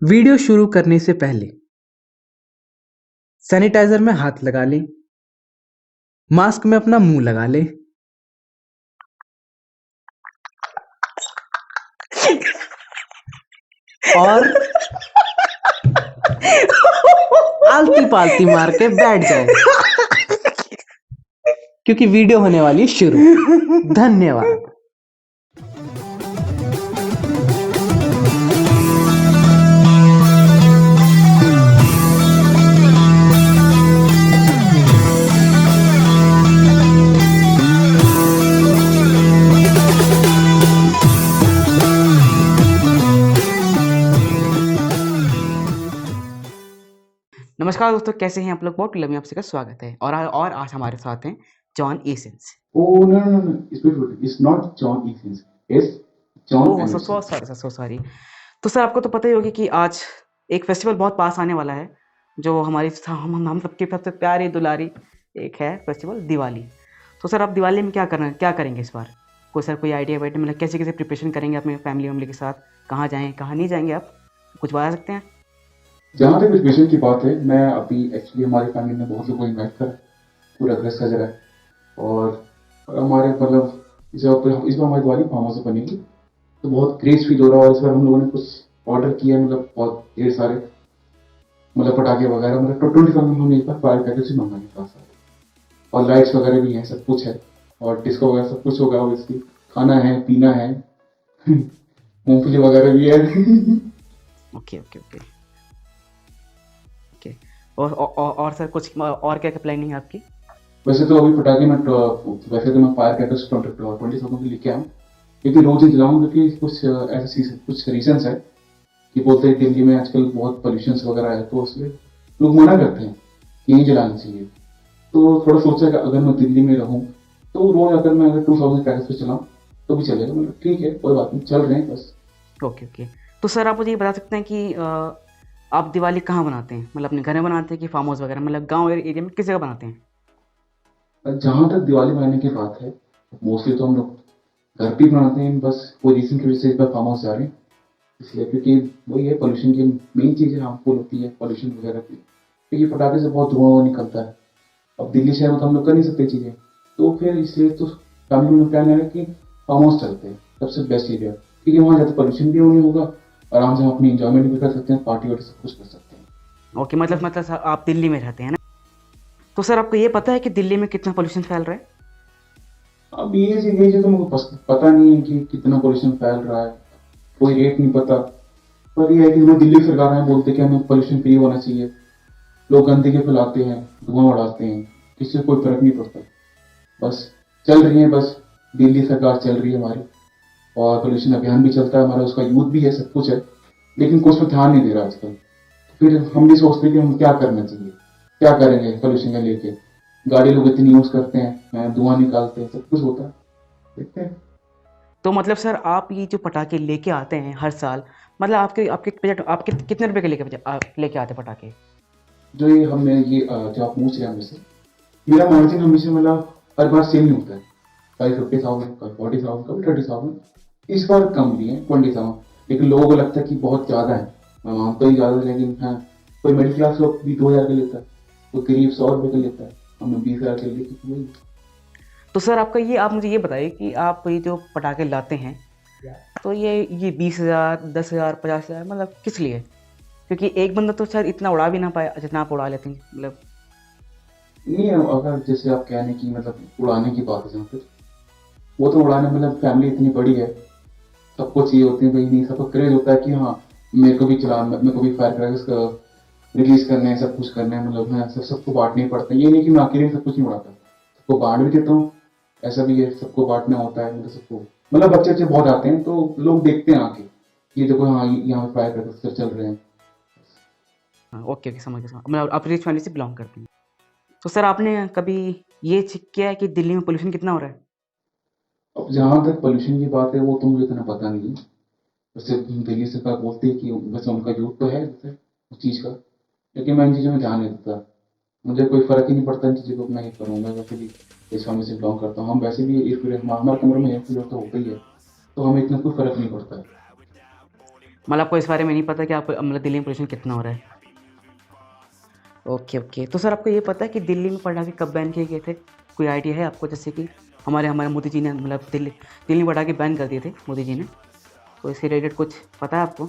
Video शुरू करने से पहले सैनिटाइजर में हाथ लगा लें, मास्क में अपना मुंह लगा लें और आलती पालती मार के बैठ जाए क्योंकि वीडियो होने वाली है शुरू। धन्यवाद। नमस्कार दोस्तों, कैसे हैं आप लोग? बहुत लम्बी आपसे का स्वागत है। और आज हमारे साथ हैं John essence. Oh no, it's beautiful. It's not John Eakins. It's John oh so Emerson. Sorry so sorry. तो सर, आपको तो पता ही होगी कि आज एक फेस्टिवल बहुत पास आने वाला है, जो हमारी हम सबकी सबसे प्यारी दुलारी एक है फेस्टिवल, दिवाली। तो सर, आप दिवाली में क्या करेंगे इस बार? कोई आइडिया वाइडिया, मतलब कैसे कैसे प्रिपरेशन करेंगे अपने फैमिली के साथ? कहाँ जाएँ, कहाँ नहीं जाएंगे? आप कुछ बता सकते हैं? जहाँ तक प्रिपरेशन की बात है, मैं अभी एक्चुअली हमारी फैमिली ने बहुत लोगों को इन्वाइट करा, पूरा घर सज रहा है। और हमारे मतलब जब इस बार हमारी दिवाली फार्म हाउस से बनेगी, तो बहुत क्रेज फील हो रहा है। और इस बार हम लोगों ने कुछ ऑर्डर किया है, मतलब बहुत ढेर सारे, मतलब पटाखे वगैरह, मतलब 20 हमने एक बार फायर पैकेट से मंगाए साथ साथ। और लाइट्स वगैरह भी हैं, सब कुछ है। और डिस्को वगैरह सब कुछ होगा, ऑब्वियसली खाना है पीना है मूंगफली वगैरह भी है ओके ओके ओके ओके। और सर, कुछ और क्या क्या प्लानिंग है आपकी? वैसे तो अभी पटाखे वैसे तो मैं फायर क्रैकर्स 20,000 के लेके आऊँ, क्योंकि रोज ही जलाऊँ, क्योंकि कुछ ऐसे कुछ रीजंस है कि बोलते हैं दिल्ली में आजकल बहुत पोल्यूशन वगैरह है, तो इसलिए लोग मना करते हैं कि नहीं जलाना चाहिए। तो थोड़ा सोचा कि अगर मैं दिल्ली में रहूँ तो रोज अगर मैं 2000 क्रैकर्स पे चलाऊँ तो भी चलेगा, मतलब ठीक है, कोई बात नहीं, चल रहे हैं बस। Okay okay. तो सर, आप मुझे ये बता सकते हैं कि आप दिवाली कहाँ बनाते हैं? मतलब अपने घर में बनाते हैं कि फार्म हाउस वगैरह, मतलब गांव एरिया में किस जगह बनाते हैं? जहाँ तक दिवाली मनाने की बात है, मोस्टली तो हम लोग घर पे ही बनाते हैं, बस कोई रीजन की वजह से इस बार फार्म हाउस जा रहे हैं, इसलिए क्योंकि वही है, पोल्यूशन की मेन चीज़ है, हार्मफुल होती है पोल्यूशन वगैरह की, क्योंकि पटाखे से बहुत धुआं निकलता है। अब दिल्ली शहर में तो हम लोग कर नहीं सकते चीज़ें, तो फिर इसलिए तो फैमिली में प्लान है कि फार्म हाउस चलते हैं, सबसे बेस्ट एरिया, क्योंकि वहाँ ज़्यादा पोल्यूशन भी नहीं होगा, आराम से हम अपनी इंजॉयमेंट भी कर सकते हैं, पार्टी वार्टी सब कुछ कर सकते हैं। ओके, मतलब सर, आप दिल्ली में रहते हैं ना? तो सर, आपको ये पता है कि दिल्ली में कितना पोल्यूशन फैल रहा है? अब ये चीज़ तो मुझे पता नहीं है कि कितना पोल्यूशन फैल रहा है, कोई रेट नहीं पता। पर ये है कि हमें दिल्ली सरकार है बोलते कि हमें पोल्यूशन फ्री होना चाहिए, लोग गंदगी फैलाते हैं, धुआं उड़ाते हैं, किसी को कोई फर्क नहीं पड़ता। बस चल रही है, बस दिल्ली सरकार चल रही है हमारी, और पोल्यूशन अभियान भी चलता है हमारा, उसका यूथ भी है, सब कुछ है, लेकिन कोई उस पर ध्यान नहीं दे रहा आजकल। फिर हम भी सोचते हैं कि हम क्या करना चाहिए, क्या करेंगे पोल्यूशन को लेके। गाड़ी लोग इतनी यूज करते हैं, धुआं निकालते हैं, सब कुछ होता है, देखते हैं। तो मतलब सर, आप ये जो पटाखे लेके आते हैं हर साल, मतलब आपके आपके बजट, आपके कितने रुपए के लेके आते हैं पटाखे? जो ये हमने ये जो आप पूछ रहे हैं मुझसे, मेरा मार्जिन हमेशा मतलब हर बार सेम नहीं होता है, कभी 50,000, कभी 40,000, कभी 30,000। इस बार कम लिए हैं 20,000, लेकिन लोगों को लगता है कि बहुत ज़्यादा है। मैं मानता ही ज़्यादा, लेकिन हाँ, कोई मिडिल क्लास लोग भी 2,000 का लेता है, कोई करीब 100 रुपये का लेता है, हमने 20,000 के लिए, क्योंकि वही। तो सर, आप मुझे ये बताइए कि आप ये जो पटाखे लाते हैं, तो ये 20,000, 10,000, 50,000, मतलब किस लिए? क्योंकि एक बंदा तो शायद इतना उड़ा भी ना पाए जितना आप उड़ा लेते हैं, मतलब। नहीं, अगर जैसे आप कहने की मतलब उड़ाने की बात है जहाँ पे, वो तो उड़ाने मतलब फैमिली इतनी बड़ी है, सबको चाहिए होती है भाई, नहीं सबको क्रेज होता है कि हाँ मेरे को भी मेरे को भी फायर क्रैकर्स रिलीज करने हैं, सब कुछ करना है, मतलब मैं सबको बांटने ही पड़ते हैं। ये नहीं कि मैं अकेले सब कुछ नहीं उड़ाता, सबको बांट भी देता हूँ, ऐसा भी है, सबको बांटना होता है, मतलब सबको, मतलब बच्चे बच्चे बहुत आते हैं तो लोग देखते हैं आके, ये देखो हाँ यहाँ पे फायर क्रैकर्स चल रहे हैं। हाँ, ओके ओके, समझ गया। मतलब आप रिच फैमिली से बिलोंग करते हैं। तो सर, आपने कभी ये चेक किया है कि दिल्ली में पोल्यूशन कितना हो रहा है? अब जहाँ तक पोल्यूशन की बात है, वो तो मुझे इतना पता नहीं है। वैसे दिल्ली सरकार बोलती है कि वैसे उनका यूथ तो है वैसे उस चीज़ का, लेकिन मैं इन चीज़ों में ध्यान नहीं देता, मुझे कोई फ़र्क ही नहीं पड़ता इन चीज़ों को, मैं ही करूँ, मैं वैसे भी इस फैमिली से बिलोंग करता हूँ, हम वैसे भी एयर कूलर हमारे कमरे में एयर कूलर तो होता ही है, तो हमें इतना कोई फ़र्क नहीं पड़ता है। मतलब आपको इस बारे में नहीं पता कि आपको मतलब दिल्ली में पोल्यूशन कितना हो रहा है? Okay okay. तो सर आपको ये पता है कि दिल्ली में पटाखे कब बैन किए गए थे? कोई आइडिया है आपको? जैसे कि हमारे हमारे मोदी जी ने मतलब दिल्ली में पटाखे बैन कर दिए थे मोदी जी ने, तो इससे रिलेटेड कुछ पता है आपको?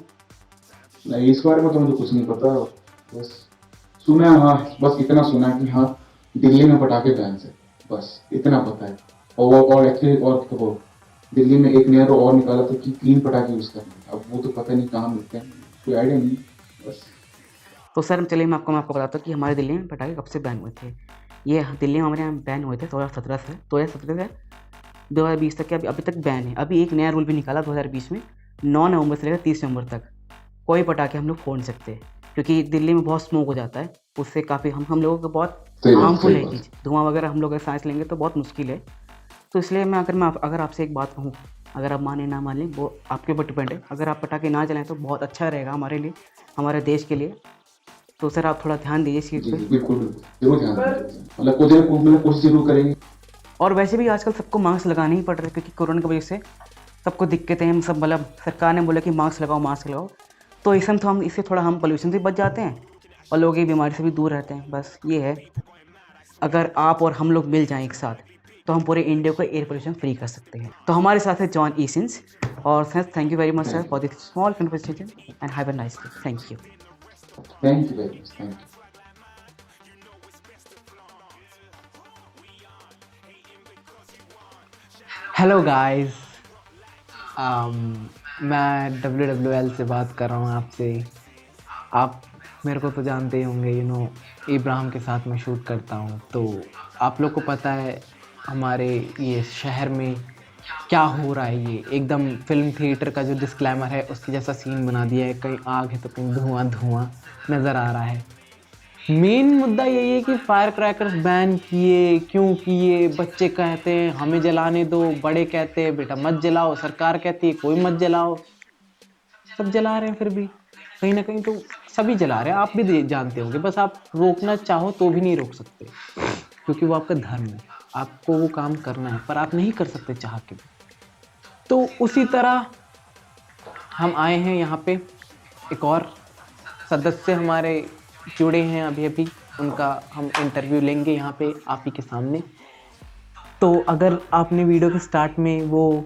नहीं, इस बारे में तो मुझे कुछ नहीं पता। बस सुना है, हाँ, बस इतना सुना है कि हाँ, दिल्ली में पटाखे बैन से, बस इतना पता है। और एक्चुअली और वो दिल्ली में एक नया और निकाला था कि क्लीन पटाखे यूज करने, अब वो तो पता नहीं कहाँ मिलते हैं, कोई आइडिया नहीं। बस तो सर चलिए मैं आपको बताता हूँ कि हमारे दिल्ली में पटाखे कब से बैन हुए थे। ये दिल्ली में हमारे यहाँ बैन हुए थे 2017 से 2020 तक के, अभी तक बैन है। अभी एक नया रूल भी निकाला 2020 में, 9 नवंबर से लेकर 30 नवंबर तक कोई पटाखे हम लोग फोड़ नहीं सकते, क्योंकि दिल्ली में बहुत स्मोक हो जाता है, उससे काफ़ी हम लोगों को बहुत हार्मफुल है चीज़। धुआं वगैरह हम लोग अगर सांस लेंगे तो बहुत मुश्किल है। तो इसलिए अगर आपसे एक बात कहूँ, अगर आप माने ना माने वो आपके ऊपर डिपेंड है। अगर आप पटाखे ना जलाएं तो बहुत अच्छा रहेगा हमारे लिए, हमारे देश के लिए। तो सर आप थोड़ा ध्यान दीजिए इस चीज़ जी पे। जी, बिल्कुल बिल्कुल, जरूर ध्यान देंगे, मतलब कोशिश जरूर करेंगे। और वैसे भी आजकल सबको मास्क लगाने ही पड़ रहे हैं, क्योंकि कोरोना की वजह से सबको दिक्कतें हैं। हम सब मतलब सरकार ने बोला कि मास्क लगाओ मास्क लगाओ, तो इससे थोड़ा हम पोल्यूशन से बच जाते हैं और लोग ये बीमारी से भी दूर रहते हैं। बस ये है, अगर आप और हम लोग मिल जाएं एक साथ तो हम पूरे इंडिया को एयर पोल्यूशन फ्री कर सकते हैं। तो हमारे साथ है जॉन ईसिंस। और sir thank you very much sir for this small conversation and have a nice day. Thank you. Thank you very much, thank you. Hello guys, मैं WWL से बात कर रहा हूँ आपसे। आप मेरे को तो जानते ही होंगे, इब्राहिम के साथ मैं शूट करता हूँ। तो आप लोग को पता है हमारे ये शहर में क्या हो रहा है। ये एकदम फिल्म थिएटर का जो डिस्क्लेमर है उसके जैसा सीन बना दिया है। कहीं आग है तो कहीं धुआं धुआं नज़र आ रहा है। मेन मुद्दा यही है कि फायर क्रैकर्स बैन किए, क्यों किए? बच्चे कहते हैं हमें जलाने दो, बड़े कहते हैं बेटा मत जलाओ, सरकार कहती है कोई मत जलाओ। सब जला रहे हैं, फिर भी कहीं ना कहीं तो सभी जला रहे हैं। आप भी जानते होंगे, बस आप रोकना चाहो तो भी नहीं रोक सकते, क्योंकि वो आपका धर्म है, आपको वो काम करना है, पर आप नहीं कर सकते चाह के भी। तो उसी तरह हम आए हैं यहाँ पे, एक और सदस्य हमारे जुड़े हैं अभी अभी, उनका हम इंटरव्यू लेंगे यहाँ पे आप ही के सामने। तो अगर आपने वीडियो के स्टार्ट में वो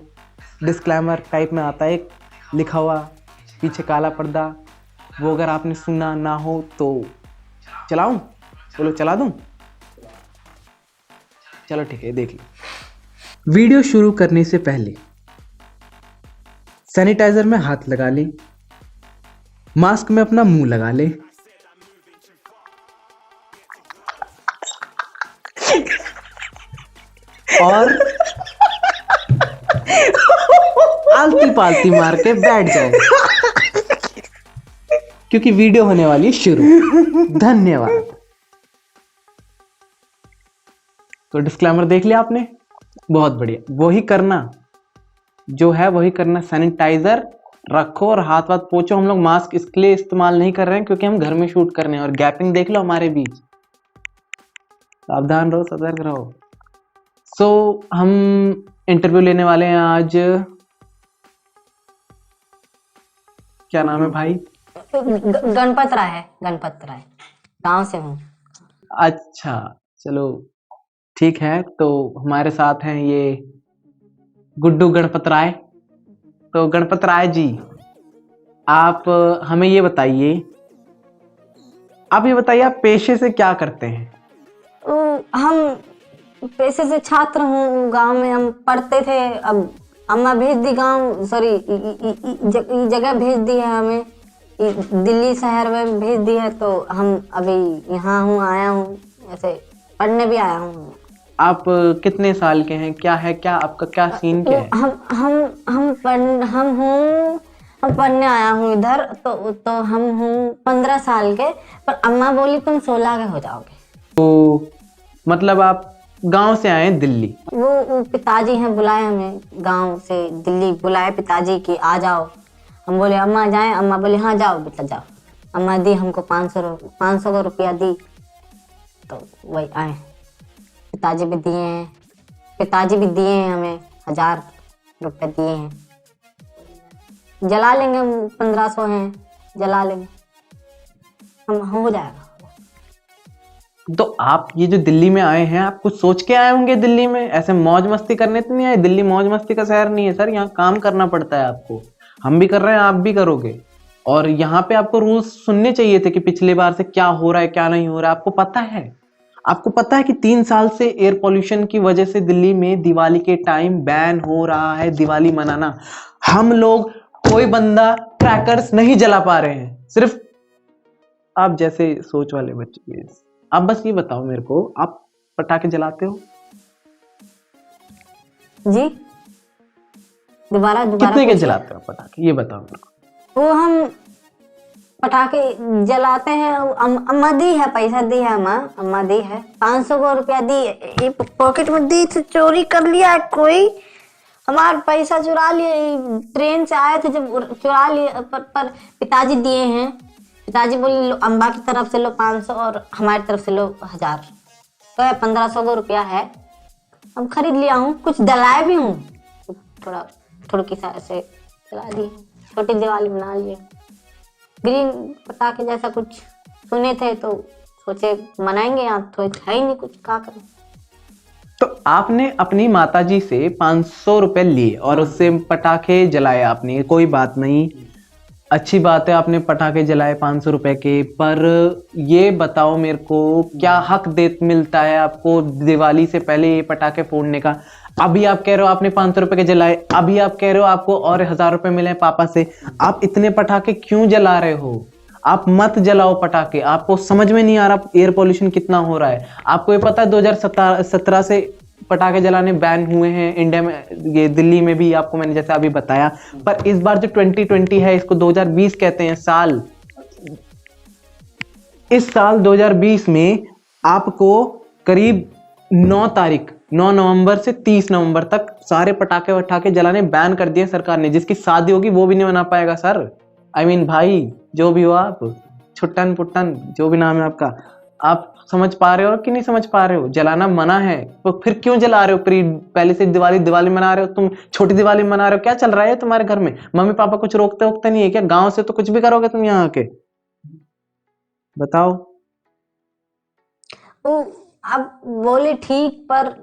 डिस्क्लेमर टाइप में आता है एक लिखा हुआ पीछे काला पर्दा, वो अगर आपने सुना ना हो तो चलाऊं? बोलो चला दूं? चलो ठीक है, देख लो। वीडियो शुरू करने से पहले सैनिटाइजर में हाथ लगा लें, मास्क में अपना मुंह लगा लें, और आलती पालती मार के बैठ जाए, क्योंकि वीडियो होने वाली है शुरू। धन्यवाद। तो डिस्क्लेमर देख लिया आपने? बहुत बढ़िया, वही करना जो है वही करना। सैनिटाइजर रखो और हाथ वाथ पोंछो। हम लोग मास्क इसके लिए इस्तेमाल नहीं कर रहे हैं क्योंकि हम घर में शूट कर रहे हैं। और गैपिंग देख लो हमारे बीच। सावधान रहो, सतर्क रहो। हम इंटरव्यू लेने वाले हैं आज। क्या नाम है भाई? गणपत राय है, गणपत राय, गांव से हूँ। अच्छा चलो ठीक है। तो हमारे साथ हैं ये गुड्डू गणपत राय। तो गणपत राय जी, आप हमें ये बताइए, आप पेशे से क्या करते हैं? हम पैसे से छात्र हूँ, गांव में हम पढ़ते थे। अब अम्मा भेज दी गांव, सॉरी जगह भेज दी है हमें, दिल्ली शहर में भेज दी है। तो हम अभी यहाँ हूँ, आया हूँ, ऐसे पढ़ने भी आया हूँ। आप कितने साल के हैं? क्या है, क्या आपका क्या सीन क्या है? हम पढ़ने आया हूँ इधर। तो हम हूँ 15 साल के, पर अम्मा बोली तुम 16 के हो जाओगे। तो मतलब आप गांव से आए हैं दिल्ली? वो पिताजी हैं, बुलाए हमें गांव से, दिल्ली बुलाए पिताजी की आ जाओ। हम बोले अम्मा जाएं, अम्मा बोले हाँ जाओ बेटा जाओ। अम्मा दी हमको 500 का रुपया दी, तो वही आए। पिताजी भी दिए हैं हमें 1000 रुपये दिए हैं। जला लेंगे, 1500 हैं, जला लेंगे, हम हो जाएगा। तो आप ये जो दिल्ली में आए हैं, आप कुछ सोच के आए होंगे दिल्ली में, ऐसे मौज मस्ती करने तो नहीं आए। दिल्ली मौज मस्ती का शहर नहीं है सर, यहाँ काम करना पड़ता है आपको। हम भी कर रहे हैं, आप भी करोगे। और यहाँ पे आपको रूल्स सुनने चाहिए थे कि पिछले बार से क्या हो रहा है क्या नहीं हो रहा है। आपको पता है, आपको पता है कि 3 साल से एयर पोल्यूशन की वजह से दिल्ली में दिवाली के टाइम बैन हो रहा है दिवाली मनाना। हम लोग कोई बंदा क्रैकर्स नहीं जला पा रहे हैं, सिर्फ आप जैसे सोच वाले बच्चे। आप बस ये बताओ मेरे को, आप पटाखे जलाते हो? जी, दोबारा कितने के पूछिए। जलाते हो पटाखे, ये बताओ मेरे को। वो हम पटाखे जलाते हैं, अम्मा दी है, पैसा दी है, अम्मा दी है, 500 को रुपया दी, ये पॉकेट में दी थी, चोरी कर लिया कोई, हमारा पैसा चुरा लिए। ट्रेन से आए थे जब चुरा लिए, पर पिताजी दिए हैं। पिताजी बोले लो, अम्बा की तरफ से लो 500 और हमारी तरफ से लो 1000, तो 1500 को रुपया है, हम खरीद लिया हूँ। कुछ जलाए भी हूँ, थोड़ा थोड़ी सा ऐसे जला दिए, छोटी दिवाली बना लिए। ग्रीन पटाखे जैसा कुछ सुने थे तो सोचे मनाएंगे, यहाँ तो है ही नहीं कुछ, क्या करें। तो आपने अपनी माताजी से 500 रुपए लिए और उससे पटाखे जलाए आपने, कोई बात नहीं, अच्छी बात है, आपने पटाखे जलाए 500 रुपए के। पर ये बताओ मेरे को, क्या हक दे मिलता है आपको दिवाली से पहले ये पटाखे फोड़ने का? अभी आप कह रहे हो आपने 500 रुपए के जलाए, अभी आप कह रहे हो आपको और 1000 रुपए मिले पापा से। आप इतने पटाखे क्यों जला रहे हो? आप मत जलाओ पटाखे, आपको समझ में नहीं आ रहा एयर पोल्यूशन कितना हो रहा है। आपको ये पता है 2017 से पटाखे जलाने बैन हुए हैं इंडिया में, ये दिल्ली में भी, आपको मैंने जैसे अभी बताया। पर इस बार जो 2020 है, इसको 2020 कहते हैं साल, इस साल 2020 में आपको करीब 9 नवंबर से 30 नवंबर तक सारे पटाखे वटाखे जलाने बैन कर दिए सरकार ने। जिसकी शादी होगी वो भी नहीं मना पाएगा सर। I mean, भाई जो भी हो आप, छुट्टन पुट्टन जो भी नाम है आपका, आप समझ पा रहे हो कि नहीं समझ पा रहे हो? जलाना मना है तो फिर क्यों जला रहे हो? पहले से दिवाली मना रहे हो तुम, छोटी दिवाली मना रहे हो, क्या चल रहा है तुम्हारे घर में? मम्मी पापा कुछ रोकते वोकते नहीं है क्या? गांव से तो कुछ भी करोगे तुम यहाँ आके, बताओ। वो अब बोले ठीक, पर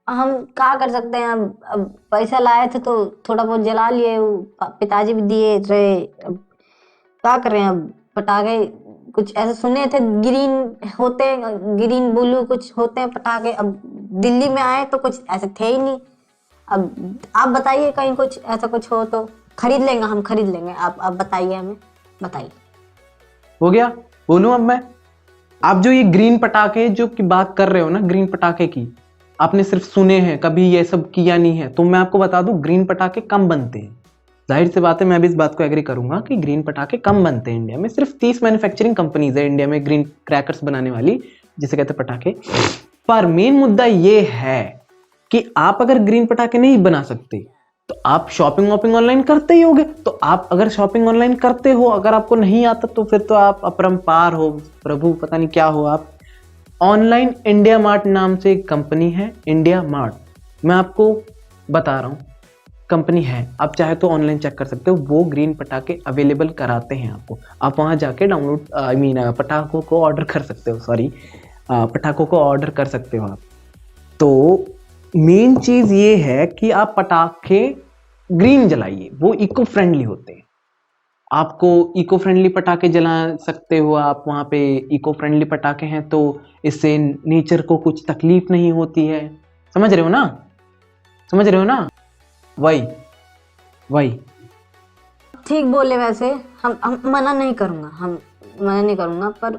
हम क्या कर सकते हैं। अब पैसा लाए थे तो थोड़ा बहुत जला लिए, पिताजी भी दिए रहे, अब क्या करें। अब पटाखे कुछ ऐसे सुने थे ग्रीन होते हैं, ग्रीन ब्लू कुछ होते हैं पटाखे, अब दिल्ली में आए तो कुछ ऐसे थे ही नहीं। अब आप बताइए कहीं कुछ ऐसा कुछ हो तो खरीद लेंगे, हम खरीद लेंगे। आप बताइए, हमें बताइए। हो गया, बोलूं अब मैं? आप जो ये ग्रीन पटाखे जो की बात कर रहे हो ना, ग्रीन पटाखे की, आपने सिर्फ सुने हैं, कभी ये सब किया नहीं है। तो मैं आपको बता दूं, ग्रीन पटाखे कम बनते हैं। जाहिर सी बात है, मैं भी इस बात को एग्री करूंगा कि ग्रीन पटाखे कम बनते हैं इंडिया में। सिर्फ 30 मैन्युफैक्चरिंग कंपनीज है इंडिया में ग्रीन क्रैकर्स बनाने वाली, जिसे कहते हैं पटाखे। पर मेन मुद्दा ये है कि आप अगर ग्रीन पटाखे नहीं बना सकते तो आप शॉपिंग वॉपिंग ऑनलाइन करते ही होगे। तो आप अगर शॉपिंग ऑनलाइन करते हो, अगर आपको नहीं आता तो फिर तो आप अपरंपार हो, प्रभु पता नहीं क्या हो आप। ऑनलाइन इंडिया मार्ट नाम से एक कंपनी है, इंडिया मार्ट, मैं आपको बता रहा हूँ, कंपनी है, आप चाहे तो ऑनलाइन चेक कर सकते हो। वो ग्रीन पटाखे अवेलेबल कराते हैं आपको, आप वहाँ जाके डाउनलोड पटाखों को ऑर्डर कर सकते हो, सॉरी पटाखों को ऑर्डर कर सकते हो आप। तो मेन चीज़ ये है कि आप पटाखे ग्रीन जलाइए, वो इको फ्रेंडली होते हैं। आपको इको फ्रेंडली पटाखे जला सकते हो आप, वहाँ पे इको फ्रेंडली पटाखे हैं तो इससे नेचर को कुछ तकलीफ नहीं होती है। समझ रहे हो ना? समझ रहे हो ना? वही ठीक बोले। वैसे हम मना नहीं करूँगा, हम मना नहीं करूँगा, पर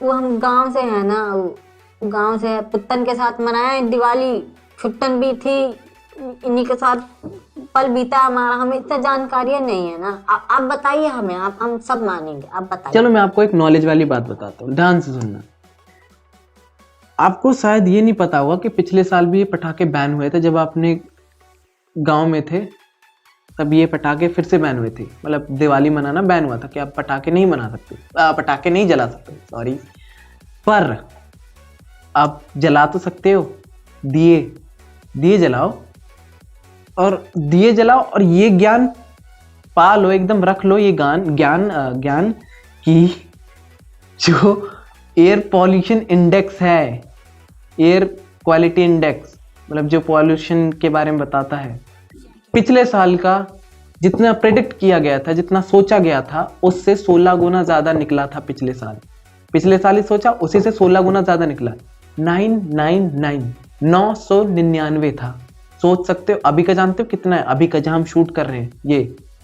वो हम गांव से हैं ना, वो गांव से है, पुत्तन के साथ मनाए दिवाली, छुट्टन भी थी, इन्हीं के साथ पल बीता हमारा, हमें इतना जानकारियाँ नहीं है ना। आप बताइए हमें, हम सब मानेंगे, आप बताइए। चलो मैं आपको एक नॉलेज वाली बात बताता हूँ, ध्यान से सुनना। आपको शायद ये नहीं पता होगा कि पिछले साल भी ये पटाखे बैन हुए थे। जब आपने गांव में थे तब ये पटाखे फिर से बैन हुए थे, मतलब दिवाली मनाना बैन हुआ था कि आप पटाखे नहीं बना सकते, पटाखे नहीं जला सकते, सॉरी। पर आप जला तो सकते हो, दिए जलाओ, और दिए जलाओ। और ये ज्ञान पा लो, एकदम रख लो ये ज्ञान कि जो एयर पॉल्यूशन इंडेक्स है, एयर क्वालिटी इंडेक्स, मतलब जो पॉल्यूशन के बारे में बताता है, पिछले साल का जितना प्रेडिक्ट किया गया था, जितना सोचा गया था, उससे 16 गुना ज्यादा निकला था पिछले साल ही सोचा, उसी से 16 गुना ज्यादा निकला। 999 था। सोच सकते हो अभी का, जानते हो कितना है अभी का, जहां हम शूट कर रहे हैं, ये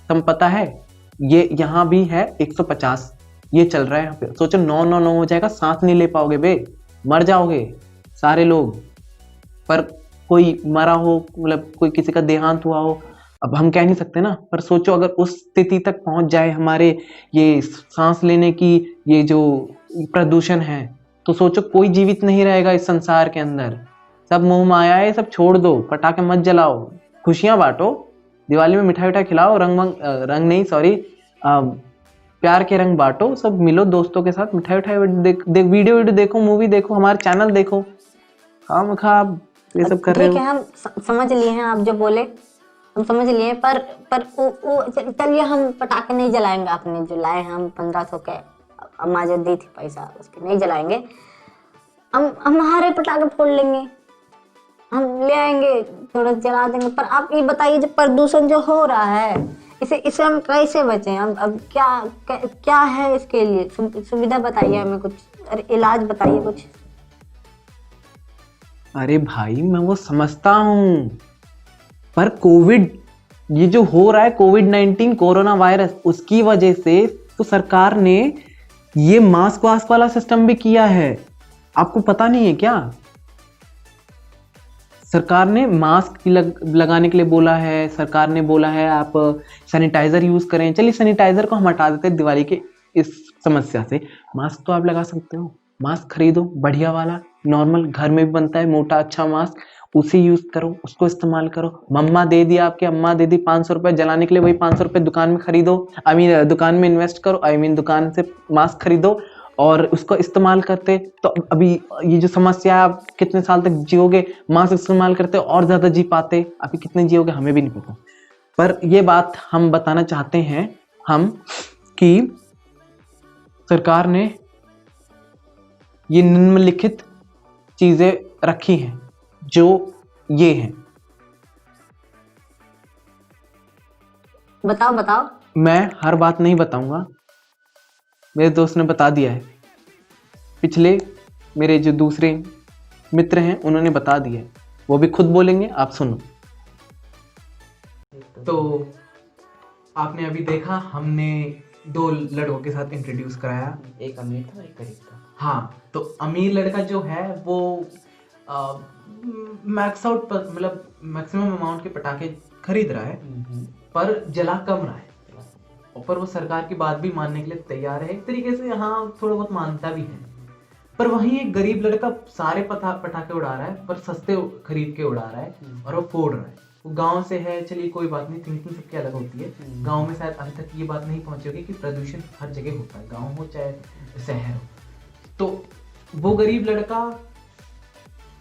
तुम पता है, ये यहाँ भी है 150, ये चल रहा है यहाँ पे। सोचो 999 हो जाएगा, सांस नहीं ले पाओगे बे, मर जाओगे सारे लोग। पर कोई मरा हो, मतलब कोई किसी का देहांत हुआ हो, अब हम कह नहीं सकते ना, पर सोचो अगर उस स्थिति तक पहुंच जाए हमारे ये सांस लेने की ये जो प्रदूषण है, तो सोचो कोई जीवित नहीं रहेगा इस संसार के अंदर। सब मोह माया है, सब छोड़ दो, पटाखे मत जलाओ, खुशियां बांटो, दिवाली में मिठाई उठाई खिलाओ, प्यार के रंग बांटो, सब मिलो दोस्तों के साथ, मिठाई उठाई वीडियो देखो, मूवी देखो, हमारा चैनल देखो, खाम खा ये सब कर रहे हो। ठीक है, हम समझ लिए हैं आप जो बोले, हम समझ लिए, पर चलिए हम पटाखे नहीं जलाएंगे, आपने जो लाए हम 1500 के, अम्मा जो दी थी पैसा, उसके नहीं जलाएंगे, हम हमारे पटाखे फोड़ लेंगे, हम ले आएंगे, थोड़ा जला देंगे। पर आप ये बताइए, जो प्रदूषण जो हो रहा है, इसे हम कैसे बचें? अब क्या है इसके लिए सुविधा बताइए हमें कुछ, अरे इलाज बताइए कुछ। अरे भाई मैं वो समझता हूं, पर कोविड ये जो हो रहा है, कोविड-19 कोरोना वायरस, उसकी वजह से तो सरकार ने ये मास्क वाला सिस्टम भी किया है। आपको पता नहीं है क्या? सरकार ने मास्क लगाने के लिए बोला है, सरकार ने बोला है आप सैनिटाइजर यूज करें। चलिए सैनिटाइजर को हम हटा देते हैं दिवाली के इस समस्या से, मास्क तो आप लगा सकते हो। मास्क खरीदो बढ़िया वाला, नॉर्मल घर में भी बनता है मोटा अच्छा मास्क, उसे यूज करो, उसको इस्तेमाल करो। मम्मा दे दिया, आपके अम्मा दे दी 500 रुपए जलाने के लिए, वही 500 रुपए दुकान में खरीदो, दुकान में इन्वेस्ट करो, दुकान से मास्क खरीदो और उसको इस्तेमाल करते। तो अभी ये जो समस्या है, आप कितने साल तक जियोगे मास्क इस्तेमाल करते, और ज्यादा जी पाते, अभी कितने जियोगे हमें भी नहीं पता। पर ये बात हम बताना चाहते हैं हम कि सरकार ने ये निम्नलिखित चीजें रखी हैं, जो ये हैं। बताओ। मैं हर बात नहीं बताऊंगा, मेरे दोस्त ने बता दिया है, पिछले मेरे जो दूसरे मित्र हैं उन्होंने बता दिया है, वो भी खुद बोलेंगे, आप सुनो। तो आपने अभी देखा, हमने 2 लड़कों के साथ इंट्रोड्यूस कराया, एक अमीर था एक गरीब था। हाँ, तो अमीर लड़का जो है वो मैक्स आउट पर, मतलब मैक्सिमम अमाउंट के पटाखे खरीद रहा है, पर जला कम रहा है, और वो सरकार की बात भी मानने के लिए तैयार है, एक तरीके से यहाँ थोड़ा बहुत मानता भी है। पर वहीं एक गरीब लड़का सारे पटाखे उड़ा रहा है, पर सस्ते खरीद के उड़ा रहा है और वो फोड़ रहा है। वो गांव से है, चलिए कोई बात नहीं, थिंकिंग सबकी अलग होती है। गांव में शायद अभी तक ये बात नहीं पहुंची होगी कि प्रदूषण हर जगह होता है, गांव हो चाहे शहर हो। तो वो गरीब लड़का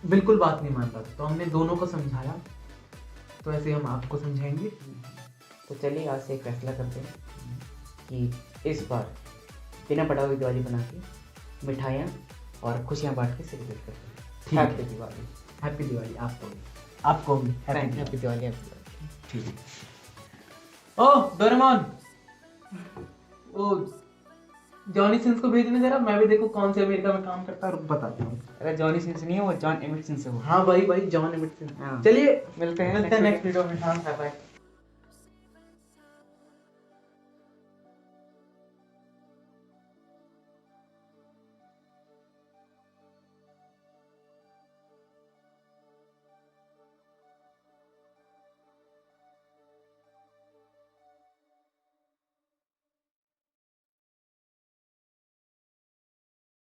बिल्कुल बात नहीं मान रहा था, तो हमने दोनों को समझाया, तो ऐसे हम आपको समझाएंगे। तो चलिए आज से एक फैसला करते हैं कि इस बार बिना पटाखों की दिवाली बना के मिठाइयाँ और खुशियाँ बांट के सेलिब्रेट करते हैं। हैप्पी दिवाली। हैप्पी दिवाली आपको भी हैप्पी दिवाली। ठीक है। ओह डोरेमोन, वो जॉनी सिंस को भेजने जरा, मैं भी देखो कौन से अमेरिका में काम करता है, रुक बताता हूँ। अरे जॉनी सिंस नहीं है वो, जॉन एमिट सिंस है वो। हाँ भाई जॉन एमिट सिंस। हाँ। चलिए मिलते हैं नेक्स्ट वीडियो में। हाँ बाय।